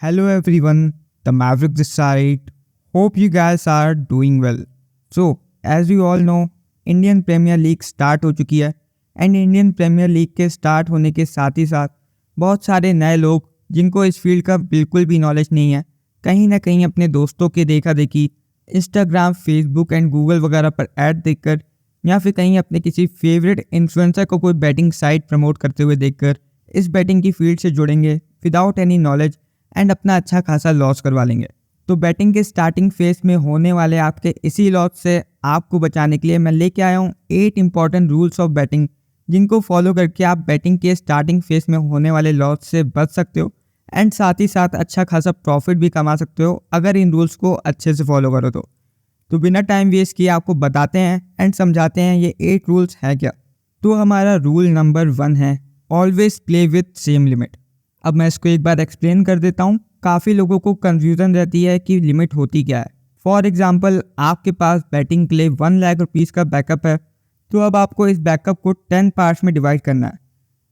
Hello everyone, the Maverick this side. Hope you guys are doing well. So, as you all know, Indian premier league start हो चुकी है and Indian premier league के start होने के साथ ही साथ बहुत सारे नए लोग जिनको इस फील्ड का बिल्कुल भी नॉलेज नहीं है, कहीं ना कहीं अपने दोस्तों के देखा देखी इंस्टाग्राम, फेसबुक एंड गूगल वगैरह पर ऐड देखकर या फिर कहीं अपने किसी फेवरेट इन्फ्लुएंसर को कोई बैटिंग साइट प्रमोट करते हुए देखकर इस बैटिंग की फील्ड से जुड़ेंगे विदाउट एनी नॉलेज एंड अपना अच्छा खासा लॉस करवा लेंगे। तो बैटिंग के स्टार्टिंग फेज में होने वाले आपके इसी लॉस से आपको बचाने के लिए मैं लेके आया हूँ 8 इंपॉर्टेंट रूल्स ऑफ बैटिंग, जिनको फॉलो करके आप बैटिंग के स्टार्टिंग फेज में होने वाले लॉस से बच सकते हो एंड साथ ही साथ अच्छा खासा प्रॉफिट भी कमा सकते हो अगर इन रूल्स को अच्छे से फॉलो करो तो बिना टाइम वेस्ट किए आपको बताते हैं एंड समझाते हैं ये 8 रूल्स हैं क्या। तो हमारा रूल नंबर 1 है always play with same limit. अब मैं इसको एक बार एक्सप्लेन कर देता हूँ। काफ़ी लोगों को कन्फ्यूज़न रहती है कि लिमिट होती क्या है। फॉर एग्जांपल, आपके पास बैटिंग के लिए 1 लाख रुपीज़ का बैकअप है, तो अब आपको इस बैकअप को 10 पार्ट्स में डिवाइड करना है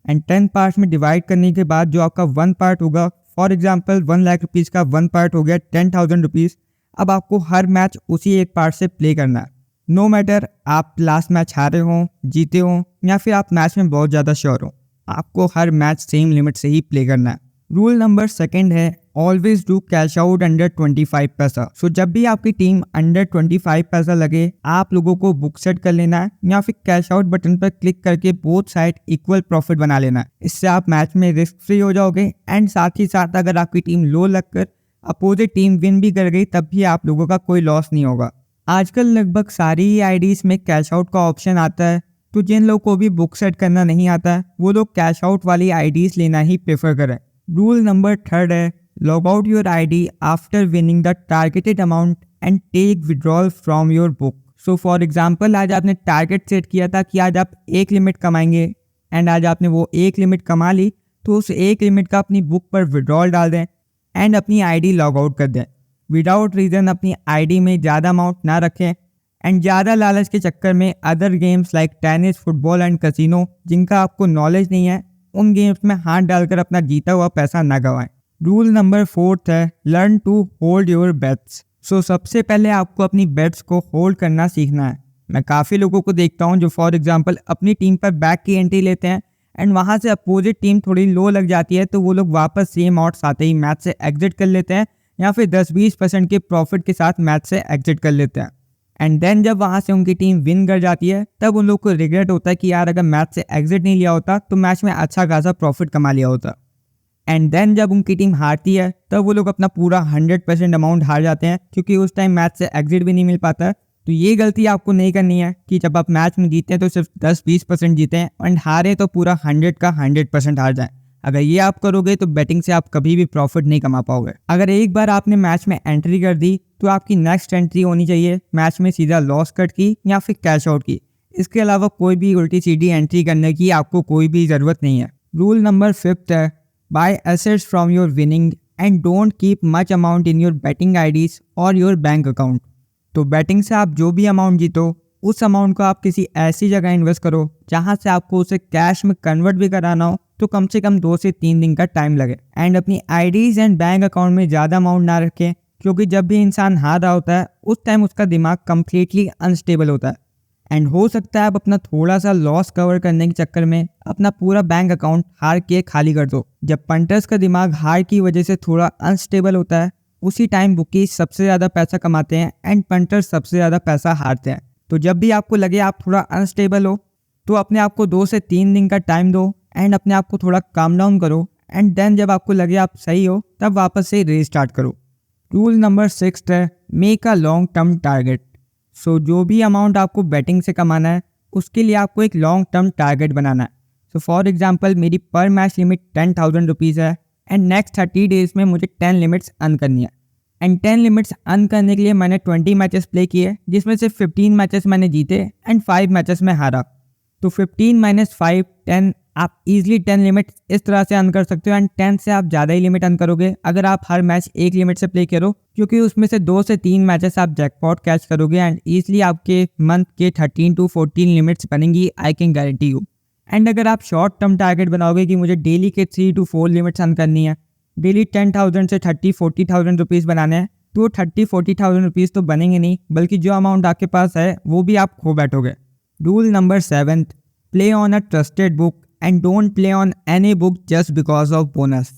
एंड 10 पार्ट्स में डिवाइड करने के बाद जो आपका 1 पार्ट होगा, फॉर एग्जांपल 1 लाख रुपीज़ का 1 पार्ट हो गया 10,000 रुपीज़। अब आपको हर मैच उसी एक पार्ट से प्ले करना है, नो मैटर आप लास्ट मैच हारे हों, जीते हों या फिर आप मैच में बहुत ज़्यादा श्योर हो, आपको हर मैच सेम लिमिट से ही प्ले करना है। रूल नंबर 2 है always do cash out under 25 पैसा। सो जब भी आपकी टीम अंडर 25 पैसा लगे, आप लोगों को बुक सेट कर लेना है या फिर कैश आउट बटन पर क्लिक करके बोथ साइड इक्वल प्रॉफिट बना लेना है। इससे आप मैच में रिस्क फ्री हो जाओगे एंड साथ ही साथ अगर आपकी टीम लो लगकर अपोजिट टीम विन भी कर गई तब भी आप लोगों का कोई लॉस नहीं होगा। आजकल लगभग सारी ही आईडीज में कैश आउट का ऑप्शन आता है, तो जिन लोगों को भी बुक सेट करना नहीं आता है वो लोग कैश आउट वाली आईडीज लेना ही प्रेफर करें। रूल नंबर 3 है log out your ID after winning the targeted amount and take withdrawal from your book. So for example, आज आपने टारगेट सेट किया था कि आज आप 1 लिमिट कमाएंगे एंड आज आपने वो 1 लिमिट कमा ली, तो उस 1 लिमिट का अपनी बुक पर विड्रॉल डाल दें एंड अपनी आईडी लॉग आउट कर दें। विदाउट रीज़न अपनी आईडी में ज़्यादा अमाउंट ना रखें एंड ज़्यादा लालच के चक्कर में other games like tennis, football and casino जिनका आपको नॉलेज नहीं है, उन गेम्स में हाथ डालकर अपना जीता हुआ पैसा ना गंवाएं। रूल नंबर 4 है learn to hold your bets. So सबसे पहले आपको अपनी बेट्स को होल्ड करना सीखना है। मैं काफ़ी लोगों को देखता हूँ जो फॉर एग्जांपल अपनी टीम पर बैक की एंट्री लेते हैं एंड वहाँ से अपोजिट टीम थोड़ी लो लग जाती है तो वो लोग वापस सेम ऑड्स आते ही मैच से एग्जिट कर लेते हैं या फिर 10-20% के प्रॉफिट के साथ मैच से एग्जिट कर लेते हैं एंड देन जब वहाँ से उनकी टीम विन कर जाती है तब उन लोग को रिग्रेट होता है कि यार अगर मैच से एग्जिट नहीं लिया होता तो मैच में अच्छा खासा प्रॉफिट कमा लिया होता। एंड देन जब उनकी टीम हारती है तब वो लोग अपना पूरा 100% अमाउंट हार जाते हैं क्योंकि उस टाइम मैच से एग्जिट भी नहीं मिल पाता। तो ये गलती आपको नहीं करनी है कि जब आप मैच में जीते हैं तो सिर्फ 10-20% जीते हैं एंड हारे तो पूरा 100 का 100% हार जाए। अगर ये आप करोगे तो बैटिंग से आप कभी भी प्रॉफिट नहीं कमा पाओगे। अगर एक बार आपने मैच में एंट्री कर दी तो आपकी नेक्स्ट एंट्री होनी चाहिए मैच में सीधा लॉस कट की या फिर कैश आउट की। इसके अलावा कोई भी उल्टी सीधी एंट्री करने की आपको कोई भी ज़रूरत नहीं है। रूल नंबर 5 है buy assets from your winning and don't keep much amount in your batting IDs और योर बैंक अकाउंट। तो बैटिंग से आप जो भी अमाउंट जीतो उस अमाउंट को आप किसी ऐसी जगह इन्वेस्ट करो जहां से आपको उसे कैश में कन्वर्ट भी कराना हो तो कम से कम 2 से 3 दिन का टाइम लगे एंड अपनी आईडीज एंड बैंक अकाउंट में ज़्यादा अमाउंट ना रखें क्योंकि जब भी इंसान हार रहा होता है उस टाइम उसका दिमाग कम्प्लीटली अनस्टेबल होता है एंड हो सकता है आप अपना थोड़ा सा लॉस कवर करने के चक्कर में अपना पूरा बैंक अकाउंट हार के खाली कर दो। जब पंटर्स का दिमाग हार की वजह से थोड़ा अनस्टेबल होता है उसी टाइम बुकीज सबसे ज़्यादा पैसा कमाते हैं एंड पंटर्स सबसे ज़्यादा पैसा हारते हैं। तो जब भी आपको लगे आप थोड़ा अनस्टेबल हो तो अपने आप को 2 से 3 दिन का टाइम दो एंड अपने आप को थोड़ा काम डाउन करो एंड देन जब आपको लगे आप सही हो तब वापस से रीस्टार्ट करो। रूल नंबर 6 है make a long term target. So जो भी अमाउंट आपको बैटिंग से कमाना है उसके लिए आपको एक लॉन्ग टर्म टारगेट बनाना है। सो फॉर एग्जांपल, मेरी पर मैच लिमिट 10,000 रुपीज़ है एंड नेक्स्ट 30 डेज में मुझे 10 लिमिट्स अर्न करनी है एंड 10 लिमिट्स अर्न करने के लिए मैंने 20 मैचेस प्ले किए जिसमें से 15 मैचेस मैंने जीते एंड 5 मैचेस में हारा। तो 15 - 5 10, आप इजीली 10 लिमिट इस तरह से अर्न कर सकते हो एंड 10 से आप ज़्यादा ही लिमिट अर्न करोगे अगर आप हर मैच 1 लिमिट से प्ले करो क्योंकि उसमें से 2 से 3 मैचेस आप जैकपॉट कैच करोगे एंड ईजिली आपके मंथ के 13 to 14 लिमिट्स बनेंगी, I can guarantee you. And अगर आप शॉर्ट टर्म टारगेट बनाओगे कि मुझे डेली के 3 to 4 लिमिट्स अर्न करनी है डेली 10,000 से 30-40,000 रुपीज़ बनाने हैं तो 30-40,000 रुपीज़ तो बनेंगे नहीं, बल्कि जो अमाउंट आपके पास है वो भी आप खो बैठोगे। Rule number 7, play on a trusted book and don't play on any book just because of bonus.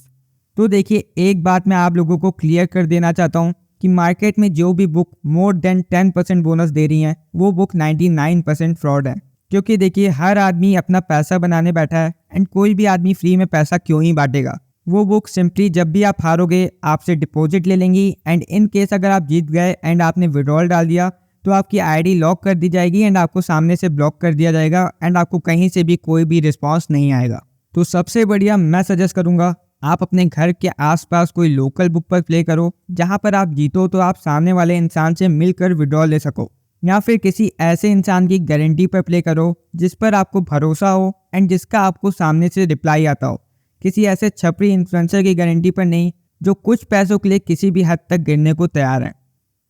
तो देखिए, एक बात मैं आप लोगों को क्लियर कर देना चाहता हूँ कि मार्केट में जो भी बुक मोर देन 10% बोनस दे रही हैं वो बुक 99% फ्रॉड है। क्योंकि देखिए, हर आदमी अपना पैसा बनाने बैठा है एंड कोई भी आदमी फ्री में पैसा क्यों ही बांटेगा। वो बुक सिंपली जब भी आप हारोगे आपसे डिपॉजिट ले लेंगी एंड इन केस अगर आप जीत गए एंड आपने विड्रॉल डाल दिया तो आपकी आईडी लॉक कर दी जाएगी एंड आपको सामने से ब्लॉक कर दिया जाएगा एंड आपको कहीं से भी कोई भी रिस्पॉन्स नहीं आएगा। तो सबसे बढ़िया मैं सजेस्ट करूंगा आप अपने घर के आसपास कोई लोकल बुक पर प्ले करो, जहां पर आप जीतो तो आप सामने वाले इंसान से मिलकर विड्रॉल ले सको, या फिर किसी ऐसे इंसान की गारंटी पर प्ले करो जिस पर आपको भरोसा हो एंड जिसका आपको सामने से रिप्लाई आता हो। किसी ऐसे छपरी इन्फ्लुएंसर की गारंटी पर नहीं जो कुछ पैसों के लिए किसी भी हद तक गिरने को तैयार है।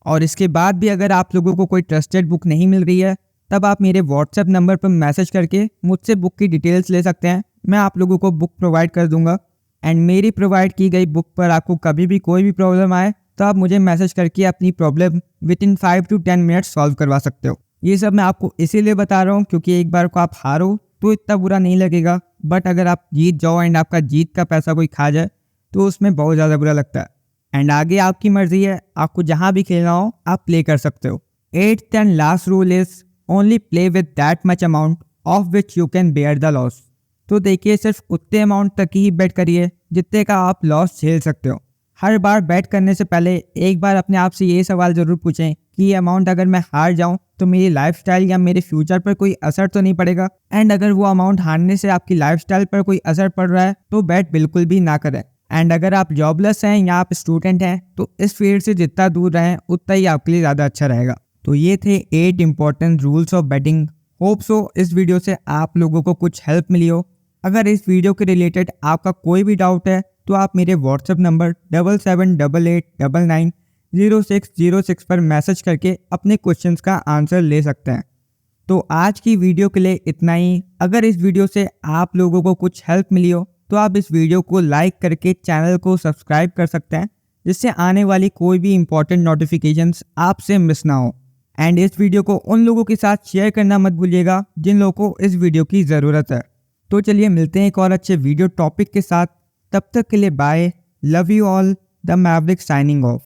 और इसके बाद भी अगर आप लोगों को कोई ट्रस्टेड बुक नहीं मिल रही है तब आप मेरे व्हाट्सएप नंबर पर मैसेज करके मुझसे बुक की डिटेल्स ले सकते हैं। मैं आप लोगों को बुक प्रोवाइड कर दूंगा एंड मेरी प्रोवाइड की गई बुक पर आपको कभी भी कोई भी प्रॉब्लम आए तो आप मुझे मैसेज करके अपनी problem with in 5 to 10 minutes solve करवा सकते हो। ये सब मैं आपको इसीलिए बता रहा हूँ क्योंकि एक बार को आप हारो तो इतना बुरा नहीं लगेगा, बट अगर आप जीत जाओ एंड आपका जीत का पैसा कोई खा जाए तो उसमें बहुत ज़्यादा बुरा लगता है। एंड आगे आपकी मर्जी है, आपको जहाँ भी खेलना हो आप प्ले कर सकते हो। 8th and last rule is only play with that much amount of which you can bear the loss. तो देखिए, सिर्फ उतने अमाउंट तक ही बेट करिए जितने का आप लॉस झेल सकते हो। हर बार बैट करने से पहले एक बार अपने आप से ये सवाल ज़रूर पूछें कि ये अमाउंट अगर मैं हार जाऊं तो मेरी लाइफस्टाइल या मेरे फ्यूचर पर कोई असर तो नहीं पड़ेगा। एंड अगर वो अमाउंट हारने से आपकी लाइफस्टाइल पर कोई असर पड़ रहा है तो बैट बिल्कुल भी ना करें। एंड अगर आप जॉबलेस हैं या आप स्टूडेंट हैं तो इस फील्ड से जितना दूर रहें उतना ही आपके लिए ज़्यादा अच्छा रहेगा। तो ये थे 8 important rules of batting. Hope so इस वीडियो से आप लोगों को कुछ हेल्प मिली हो। अगर इस वीडियो के रिलेटेड आपका कोई भी डाउट है तो आप मेरे व्हाट्सएप नंबर 7788990606 पर मैसेज करके अपने क्वेश्चंस का आंसर ले सकते हैं। तो आज की वीडियो के लिए इतना ही। अगर इस वीडियो से आप लोगों को कुछ हेल्प मिली हो तो आप इस वीडियो को लाइक करके चैनल को सब्सक्राइब कर सकते हैं, जिससे आने वाली कोई भी इंपॉर्टेंट नोटिफिकेशंस आपसे मिस ना हो। एंड इस वीडियो को उन लोगों के साथ शेयर करना मत भूलिएगा जिन लोगों को इस वीडियो की ज़रूरत है। तो चलिए मिलते हैं एक और अच्छे वीडियो टॉपिक के साथ। तब तक के लिए bye, love you all, the maverick signing of.